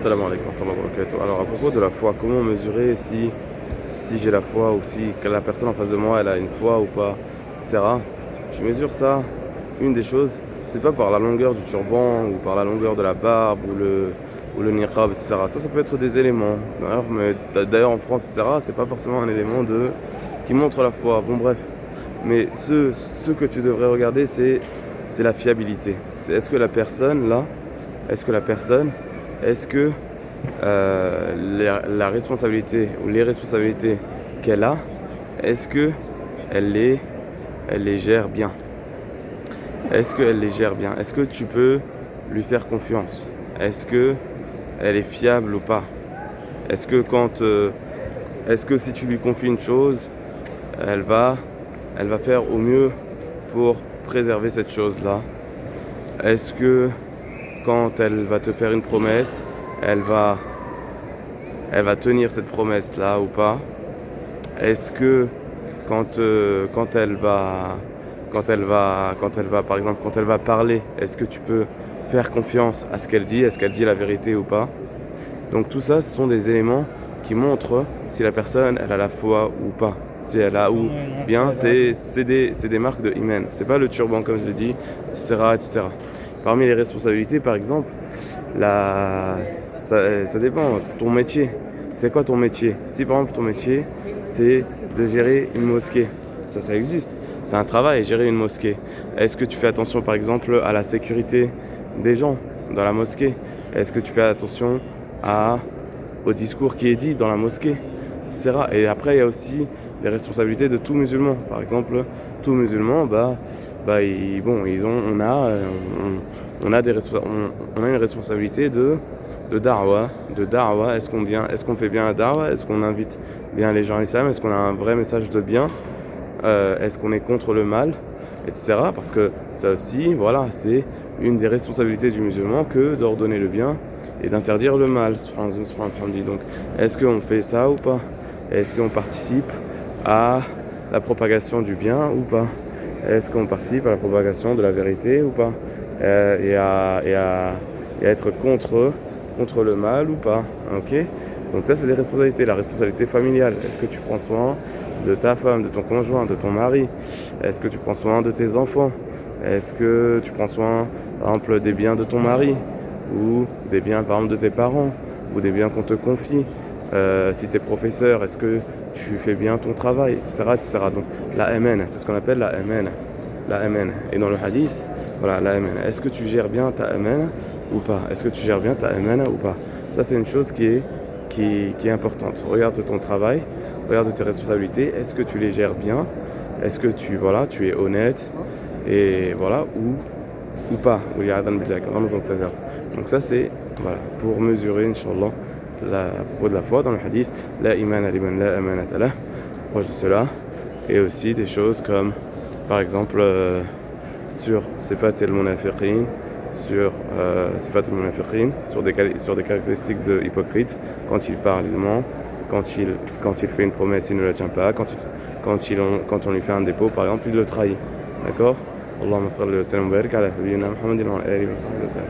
Salam alaikum wa rahmatullahi wa barakatuh. Alors à propos de la foi, comment mesurer si j'ai la foi ou si que la personne en face de moi elle a une foi ou pas, etc. Tu mesures ça, une des choses, c'est pas par la longueur du turban ou par la longueur de la barbe ou le niqab, etc. Ça peut être des éléments. D'ailleurs en France, etc., c'est pas forcément un élément qui montre la foi. Bon bref. Mais ce que tu devrais regarder, c'est la fiabilité. Est-ce que la personne là, est-ce que la personne est-ce que la responsabilité ou les responsabilités qu'elle a, est-ce que elle les gère bien? Est-ce qu'elle les gère bien? Est-ce que tu peux lui faire confiance? Est-ce que elle est fiable ou pas? Est-ce que est-ce que si tu lui confies une chose, elle va faire au mieux pour préserver cette chose-là? Est-ce que quand elle va te faire une promesse, elle va tenir cette promesse-là ou pas? Est-ce que quand elle va, par exemple, quand elle va parler, est-ce que tu peux faire confiance à ce qu'elle dit? Est-ce qu'elle dit la vérité ou pas? Donc tout ça, ce sont des éléments qui montrent si la personne, elle a la foi ou pas. Si elle a ou bien, c'est des marques de iman. C'est pas le turban comme je l'ai dit, etc., etc. Parmi les responsabilités, par exemple, ça dépend. Ton métier, c'est quoi ton métier? Si par exemple ton métier, c'est de gérer une mosquée, ça existe. C'est un travail, gérer une mosquée. Est-ce que tu fais attention, par exemple, à la sécurité des gens dans la mosquée? Est-ce que tu fais attention au discours qui est dit dans la mosquée, etc. Et après, il y a aussi les responsabilités de tout musulman. Par exemple, tout musulman, on a une responsabilité de da'wah, Est-ce qu'on fait bien la da'wah? Est-ce qu'on invite bien les gens à l'islam? Est-ce qu'on a un vrai message de bien? Est-ce qu'on est contre le mal, etc. Parce que ça aussi, voilà, c'est une des responsabilités du musulman que d'ordonner le bien et d'interdire le mal. Donc, est-ce qu'on fait ça ou pas? Est-ce qu'on participe à la propagation du bien ou pas? Est-ce qu'on participe à la propagation de la vérité ou pas? Et à être contre le mal ou pas? Ok? Donc ça, c'est des responsabilités. La responsabilité familiale. Est-ce que tu prends soin de ta femme, de ton conjoint, de ton mari? Est-ce que tu prends soin de tes enfants? Est-ce que tu prends soin, par exemple, des biens de ton mari? Ou des biens, par exemple, de tes parents? Ou des biens qu'on te confie? Si tu es professeur, est-ce que tu fais bien ton travail, etc., etc. Donc la MN, c'est ce qu'on appelle la MN. La MN. Et dans le hadith, voilà, la MN. Est-ce que tu gères bien ta MN ou pas? Est-ce que tu gères bien ta MN ou pas? Ça, c'est une chose qui est importante. Regarde ton travail, regarde tes responsabilités. Est-ce que tu les gères bien? Est-ce que tu es honnête? Et voilà, ou pas. Allah nous en préserve. Donc ça, c'est pour mesurer, Inch'Allah, à propos de la foi dans le hadith, la imana liman la amanata lah, proche de cela, et aussi des choses comme, par exemple, sur Sifat al-Munafiqin, sur des caractéristiques de hypocrite. Quand il parle, il ment. Quand il fait une promesse, il ne la tient pas. Quand on lui fait un dépôt, par exemple, il le trahit. D'accord? Allahumma salli wa sallam wa barik ala nabiyyina Muhammadin wa ala alihi wa sahbihi wa sallam.